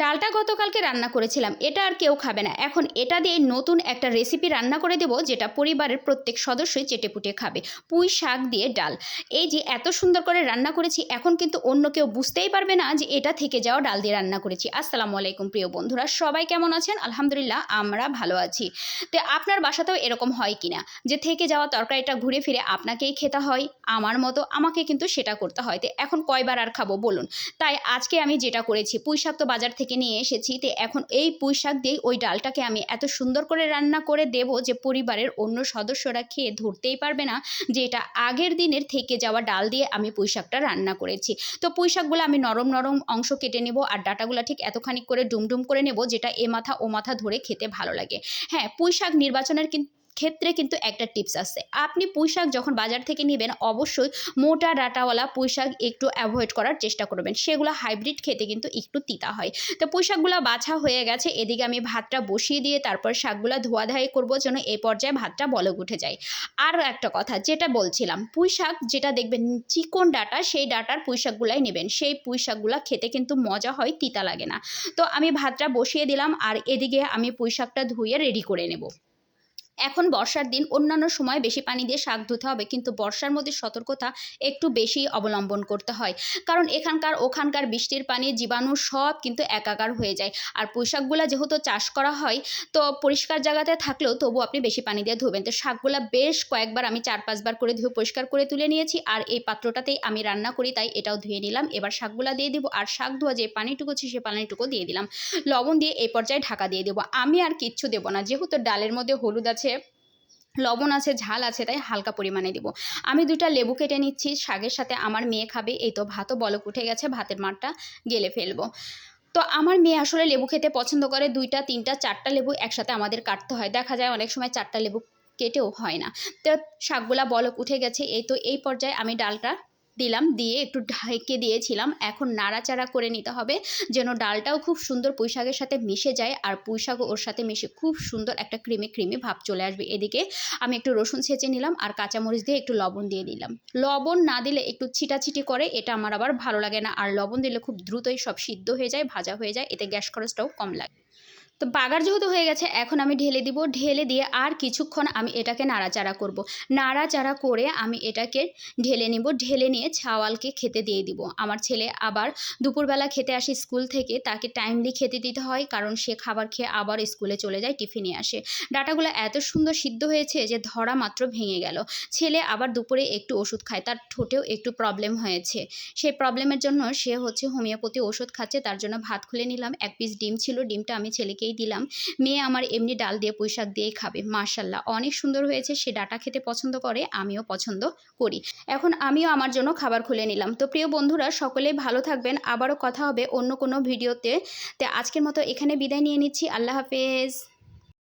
ডালটা গতকালকে রান্না করেছিলাম, এটা আর কেউ খাবে না। এখন এটা দিয়ে নতুন একটা রেসিপি রান্না করে দেবো, যেটা পরিবারের প্রত্যেক সদস্যই চেটেপুটে খাবে। পুঁই শাক দিয়ে ডাল। এই যে এত সুন্দর করে রান্না করেছি, এখন কিন্তু অন্য কেউ বুঝতেই পারবে না যে এটা থেকে যাওয়া ডাল দিয়ে রান্না করেছি। আসসালামু আলাইকুম প্রিয় বন্ধুরা, সবাই কেমন আছেন? আলহামদুলিল্লাহ আমরা ভালো আছি। তো আপনার বাসাতেও এরকম হয় কিনা যে থেকে যাওয়া তরকারিটা ঘুরে ফিরে আপনাকেই খেতে হয়? আমার মতো আমাকে কিন্তু সেটা করতে হয়। তো এখন কয়বার আর খাবো বলুন? তাই আজকে আমি যেটা করেছি, পুঁই শাক তো বাজার থেকে নিয়ে এসেছি, তো এখন এই পুঁই শাক দিয়েই ওই ডালটাকে আমি এত সুন্দর করে রান্না করে দেব যে পরিবারের অন্য সদস্যরা খেয়ে ধরতেই পারবে না যে এটা আগের দিনের থেকে যাওয়া ডাল দিয়ে আমি পুঁই শাকটা রান্না করেছি। তো পুঁই শাকগুলো আমি নরম নরম অংশ কেটে নেব, আর ডাঁটাগুলো ঠিক এতখানি করে ডুমডুম করে নেব, যেটা এ মাথা ও মাথা ধরে খেতে ভালো লাগে। হ্যাঁ, পুঁই শাক নির্বাচনের ক্ষেত্রে কিন্তু একটা টিপস আছে। আপনি পুঁই শাক যখন বাজার থেকে নেবেন, অবশ্যই মোটা ডাঁটাওয়ালা পুঁই শাক একটু অ্যাভয়েড করার চেষ্টা করবেন। সেগুলো হাইব্রিড খেতে কিন্তু একটু তিতা হয়। তো পুঁই শাকগুলো বাছা হয়ে গেছে, এদিকে আমি ভাতটা বসিয়ে দিয়ে তারপর শাকগুলো ধোয়াধাই করবো যেন এই পর্যায়ে ভাতটা বলক উঠে যায়। আর একটা কথা যেটা বলছিলাম, পুঁই শাক যেটা দেখবেন চিকন ডাঁটা, সেই ডাঁটার পুঁই শাকগুলাই নেবেন। সেই পুঁই শাকগুলো খেতে কিন্তু মজা হয়, তিতা লাগে না। তো আমি ভাতটা বসিয়ে দিলাম, আর এদিকে আমি পুঁই শাকটা ধুয়ে রেডি করে নেব। এখন বর্ষার দিন, অন্যান্য সময় বেশি পানি দিয়ে শাক ধুতে হবে, কিন্তু বর্ষার মধ্যে সতর্কতা একটু বেশি অবলম্বন করতে হয়, কারণ এখানকার ওখানকার বৃষ্টির পানি জীবাণু সব কিন্তু একাকার হয়ে যায়। আর পুঁই শাকগুলো যেহেতু চাষ করা হয়, তো পরিষ্কার জায়গাতে থাকলেও তবু আপনি বেশি পানি দিয়ে ধুবেন। তো শাকগুলো বেশ কয়েকবার আমি 4-5 বার করে ধুয়ে পরিষ্কার করে তুলে নিয়েছি, আর এই পাত্রটাতেই আমি রান্না করি তাই এটাও ধুয়ে নিলাম। এবার শাকগুলো দিয়ে দিব, আর শাক ধোয়া যে পানিটুকু ছিল সে পানিটুকু দিয়ে দিলাম। লবণ দিয়ে এই পর্যায়ে ঢাকা দিয়ে দেবো। আমি আর কিচ্ছু দেবো না, যেহেতু ডালের মধ্যে হলুদ আছে, লবণ আছে, ঝাল আছে, তাই হালকা পরিমাণে দিব। আমি 2টা লেবু কেটে নিচ্ছি, শাকের সাথে আমার মেয়ে খাবে। এই তো ভাতও বলক উঠে গেছে, ভাতের মারটা গেলে ফেলবো। তো আমার মেয়ে আসলে লেবু খেতে পছন্দ করে, 2টা 3টা 4টা লেবু একসাথে আমাদের কাটতে হয়। দেখা যায় অনেক সময় 4টা লেবু কেটেও হয় না। তো শাকগুলা বলক উঠে গেছে, এই তো এই পর্যায়ে আমি ডালটা দিলাম, দিয়ে একটু ঢেকে দিয়েছিলাম। এখন নাড়াচাড়া করে নিতে হবে যেন ডালটাও খুব সুন্দর পুঁই শাকের সাথে মিশে যায়, আর পুঁই শাকও ওর সাথে মিশে খুব সুন্দর একটা ক্রিমি ক্রিমি ভাব চলে আসবে। এদিকে আমি একটু রসুন ছেঁচে নিলাম, আর কাঁচামরিচ দিয়ে একটু লবণ দিয়ে দিলাম। লবণ না দিলে একটু ছিটাছিটি করে, এটা আমার আবার ভালো লাগে না। আর লবণ দিলে খুব দ্রুতই সব সিদ্ধ হয়ে যায়, ভাজা হয়ে যায়, এতে গ্যাস খরচটাও কম লাগে। তো বাগার যেহেতু হয়ে গেছে, এখন আমি ঢেলে দিব। ঢেলে দিয়ে আর কিছুক্ষণ আমি এটাকে নাড়াচাড়া করব। নাড়াচাড়া করে আমি এটাকে ঢেলে নিব। ঢেলে নিয়ে ছাওয়ালকে খেতে দিয়ে দিব। আমার ছেলে আবার দুপুরবেলা খেতে আসে স্কুল থেকে, তাকে টাইমলি খেতে দিতে হয়, কারণ সে খাবার খেয়ে আবার স্কুলে চলে যায়, টিফিনে আসে। ডাঁটাগুলো এত সুন্দর সিদ্ধ হয়েছে যে ধরা মাত্র ভেঙে গেল। ছেলে আবার দুপুরে একটু ওষুধ খায়, তার ঠোঁটেও একটু প্রবলেম হয়েছে। সেই প্রবলেমের জন্য সে হোমিওপ্যাথি ওষুধ খাচ্ছে, তার জন্য ভাত খুলে নিলাম। 1 পিস ডিম ছিল, ডিমটা আমি ছেলেকে দিলাম। মেয়ে আমার এমনি ডাল দিয়ে পুঁই শাক দিয়েই খাবে। মাশাআল্লাহ অনেক সুন্দর হয়েছে। সে ডাঁটা খেতে পছন্দ করে, আমিও পছন্দ করি। এখন আমিও আমার জন্য খাবার খুলে নিলাম। তো প্রিয় বন্ধুরা, সকলেই ভালো থাকবেন। আবারও কথা হবে অন্য কোনো ভিডিওতে। তো আজকের মতো এখানে বিদায় নিয়ে নিচ্ছি। আল্লাহ হাফেজ।